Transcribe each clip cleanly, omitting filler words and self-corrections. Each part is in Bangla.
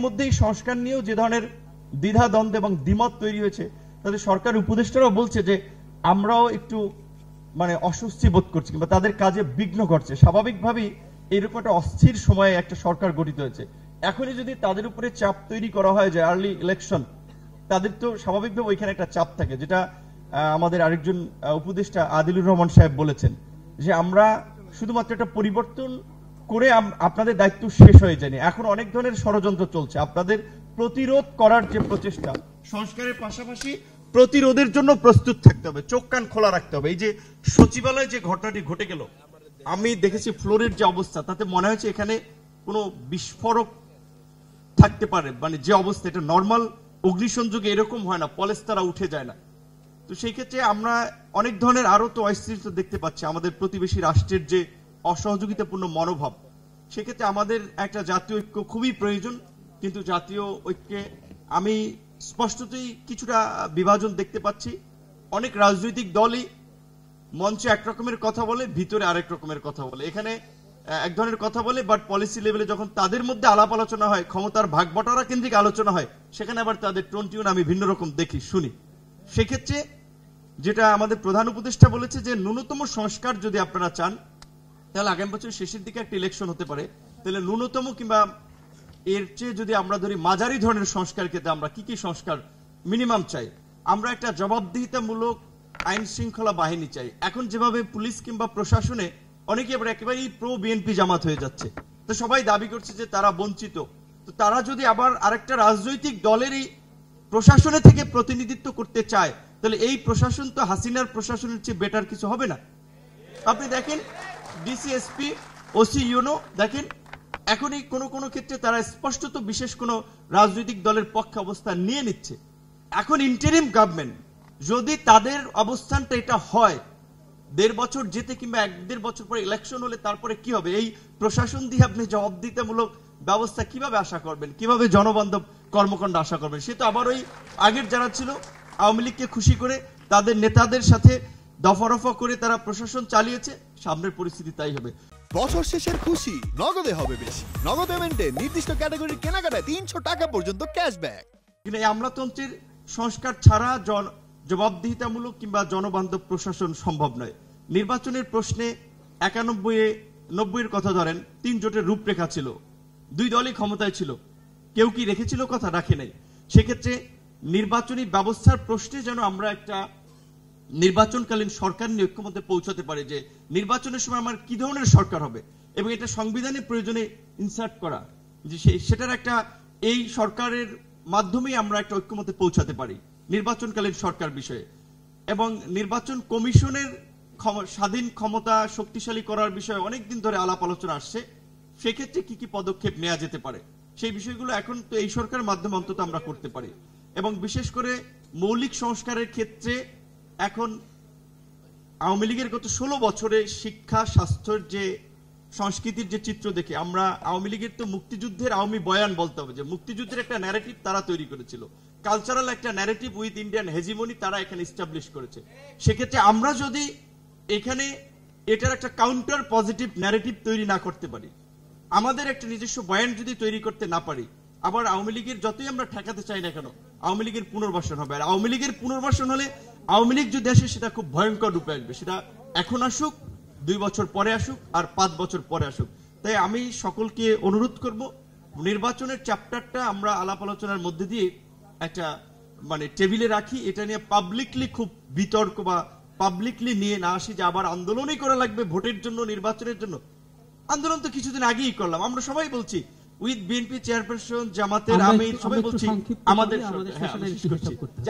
মধ্যেই সংস্কার নিয়েও যে ধরনের দ্বিধা দ্বন্দ্ব এবং দ্বিমত তৈরি হয়েছে, তাদের সরকার উপদেষ্টারাও বলছে যে আমরাও একটু অস্বস্তি বোধ করছি কিংবা তাদের কাজে বিঘ্ন ঘটছে। স্বাভাবিকভাবেই এরকম একটা অস্থির সময়ে একটা সরকার গঠিত হয়েছে। এখনই যদি তাদের উপরে চাপ তৈরি করা হয় যে আর্লি ইলেকশন, তাদের তো স্বাভাবিকভাবে ওইখানে একটা চাপ থাকে, যেটা আমাদের আরেকজন উপদেষ্টা আদিলুর রহমান সাহেব বলেছেন যে আমরা শুধুমাত্র একটা পরিবর্তন করে আপনাদের দায়িত্ব শেষ হয়ে যায়নি, এখন অনেক ধরনের ষড়যন্ত্র চলছে, আপনাদের প্রতিরোধ করার যে প্রচেষ্টা, সংস্কারের পাশাপাশি প্রতিরোধের জন্য প্রস্তুত থাকতে হবে, চোখ কান খোলা রাখতে হবে। এই যে সচিবালয়ে যে ঘটনাটি ঘটে গেল, আমি দেখেছি ফ্লোরের যে অবস্থা, তাতে মনে হয়েছে এখানে কোনো বিস্ফোরক থাকতে পারে, যে অবস্থা, এটা নর্মাল অগ্নিসংযোগে এরকম হয় না, পলেস্তারা উঠে যায় না। তো সেই ক্ষেত্রে আমরা অনেক ধরনের আরো তো অস্থিরতা দেখতে পাচ্ছি, আমাদের প্রতিবেশী রাষ্ট্রের যে অসহযোগিতাপূর্ণ মনোভাব, সেক্ষেত্রে আমাদের একটা জাতীয় ঐক্য খুবই প্রয়োজন। কিন্তু জাতীয় ঐক্যে আমি স্পষ্টতই কিছুটা বিভাজন দেখতে পাচ্ছি। অনেক রাজনৈতিক দলই মঞ্চে এক রকমের কথা বলে, ভিতরে আরেক রকমের কথা বলে, এখানে এক ধরনের কথা বলে, বাট পলিসি লেভেলে যখন তাদের মধ্যে আলাপ আলোচনা হয়, ক্ষমতার ভাগ বটারা কেন্দ্রিক আলোচনা হয়, সেখানে আবার তাদের টোন টিউন আমি ভিন্ন রকম দেখি, শুনি। সেক্ষেত্রে যেটা আমাদের প্রধান উপদেষ্টা বলেছে যে ন্যূনতম সংস্কার যদি আপনারা চান, তাহলে আগামী বছর শেষের দিকে একটা ইলেকশন হতে পারে, তাহলে ন্যূনতম কিংবা এর চেয়ে যদি আমরা ধরি মাঝারি ধরনের সংস্কার ক্ষেত্রে আমরা কি কি সংস্কার মিনিমাম চাই, আমরা একটা জবাবদিহিতামূলক আইন শৃঙ্খলা বাহিনী চাই। এখন যেভাবে পুলিশ কিংবা প্রশাসনে অনেকে আবার একেবারেই প্রো বিএনপি জামাত হয়ে যাচ্ছে, তো সবাই দাবি করছে যে তারা বঞ্চিত, তো তারা যদি আবার আরেকটা রাজনৈতিক দলেরই প্রশাসনে থেকে প্রতিনিধিত্ব করতে চায়, তাহলে এই প্রশাসন তো হাসিনার প্রশাসনের চেয়ে বেটার কিছু হবে না। আপনি দেখেন ডিসিএসপি, ওসি ইউনো, দেখেন এখনই কোন ক্ষেত্রে তারা স্পষ্টত বিশেষ কোন রাজনৈতিক দলের পক্ষে অবস্থান নিয়ে নিচ্ছে। এখন ইন্টারিম গভর্নমেন্ট যদি তাদের অবস্থানটা এটা হয়, 1.5 বছর যেতে কিংবা 1-1.5 বছর পরে ইলেকশন হলে তারপরে কি হবে? এই প্রশাসন দিয়ে আপনি জবাবদিহিতামূলক ব্যবস্থা কিভাবে আশা করবেন, কিভাবে জনবান্ধব কর্মকাণ্ড আশা করবেন? সে তো আবার ওই আগের যারা ছিল আওয়ামী লীগকে খুশি করে তাদের নেতাদের সাথে দফারফা করে তারা প্রশাসন চালিয়েছে, সামনের পরিস্থিতি তাই হবে। বছর শেষের খুশি নগদে হবে বেশি। নগদ পেমেন্টে নির্দিষ্ট ক্যাটাগরির কেনাকাটায় 300 টাকা পর্যন্ত ক্যাশব্যাক। কিন্তু এই আমলাতন্ত্রের সংস্কার ছাড়া জবাবদিহিতামূলক কিংবা জনবান্ধব প্রশাসন সম্ভব নয়। নির্বাচনের প্রশ্নে 91-90 কথা ধরেন, 3 জোটের রূপরেখা ছিল, 2 দলই ক্ষমতায় ছিল, কেউ কি রেখেছিল কথা? রাখে নাই। সেক্ষেত্রে নির্বাচনী ব্যবস্থার প্রশ্নে যেন আমরা একটা নির্বাচনকালীন সরকার নিয়ে ঐক্যমত্যে পৌঁছাতে পারে যে নির্বাচনের সময় আমার কি ধরনের সরকার হবে, এবং এটা সংবিধানের প্রয়োজনে ইনসার্ট করা, যে সেটার একটা এই সরকারের মাধ্যমেই আমরা একটা ঐক্যমত্যে পৌঁছাতে পারি নির্বাচনকালীন সরকার বিষয়ে। এবং নির্বাচন কমিশনের স্বাধীন ক্ষমতা শক্তিশালী করার বিষয়ে অনেকদিন ধরে আলাপ আলোচনা আসছে, সেক্ষেত্রে কি কি পদক্ষেপ নেওয়া যেতে পারে, সেই বিষয়গুলো এখন তো এই সরকারের মাধ্যমে অন্তত আমরা করতে পারি। এবং বিশেষ করে মৌলিক সংস্কারের ক্ষেত্রে এখন আওয়ামী লীগের গত 16 বছরে শিক্ষা, স্বাস্থ্যের যে সংস্কৃতির যে চিত্র দেখে আমরা আওয়ামী লীগের তো মুক্তিযুদ্ধের আওয়ামী বয়ান বলতে হবে, যে মুক্তিযুদ্ধের একটা ন্যারেটিভ তারা তৈরি করেছিল, কালচারাল একটা ন্যারেটিভ উইথ ইন্ডিয়ান হেজিমনি তারা এখানে এস্টাবলিশ করেছে। সেক্ষেত্রে আমরা যদি এখানে এটার একটা কাউন্টার পজিটিভ ন্যারেটিভ তৈরি না করতে পারি, আমাদের একটা নিজস্ব বয়ান যদি তৈরি করতে না পারি, আবার আওয়ামী লীগের যতই আমরা ঠেকাতে চাই না কেন, আওয়ামী লীগের পুনর্বাসন হবে। আর আওয়ামী লীগের পুনর্বাসন হলে আওয়ামী লীগ যদি আসে সেটা খুব ভয়ঙ্কর রূপে আসবে, সেটা এখন আসুক, 2 বছর পরে আসুক, আর 5 বছর পরে আসুক। তাই আমি সকলকে অনুরোধ করব, নির্বাচনের চ্যাপ্টারটা আমরা আলাপ আলোচনার মধ্যে দিয়ে একটা টেবিলে রাখি, এটা নিয়ে পাবলিকলি খুব বিতর্ক বা পাবলিকলি নিয়ে না আসি যে আবার আন্দোলনই করা লাগবে ভোটের জন্য, নির্বাচনের জন্য। আন্দোলন তো কিছুদিন আগেই করলাম, আমরা সবাই বলছি উইথ বিএনপি চেয়ারপারসন, জামাতের আমির, সবাই বলছি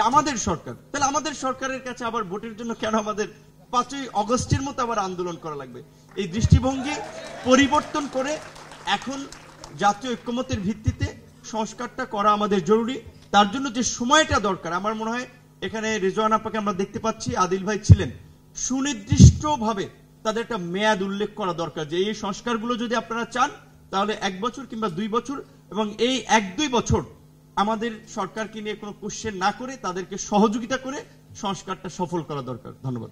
আমাদের সরকার, তাহলে আমাদের সরকারের কাছে আবার ভোটের জন্য কেন আমাদের 5ই অগস্টের মতো আবার আন্দোলন করা লাগবে? এই দৃষ্টিভঙ্গি পরিবর্তন করে এখন জাতীয় ঐক্যমত্যের ভিত্তিতে সংস্কারটা করা আমাদের জরুরি। তার জন্য যে সময়টা দরকার, আমার মনে হয় এখানে রিজওয়ান আপাকে আমরা দেখতে পাচ্ছি, আদিল ভাই ছিলেন, সুনির্দিষ্টভাবে তাদের একটা মেয়াদ উল্লেখ করা দরকার, যে এই সংস্কারগুলো যদি আপনারা চান তাহলে 1 বছর কিংবা 2 বছর, এবং এই 1-2 বছর আমাদের সরকারকে নিয়ে কোনো কোশ্চেন না করে তাদেরকে সহযোগিতা করে সংস্কারটা সফল করা দরকার। ধন্যবাদ।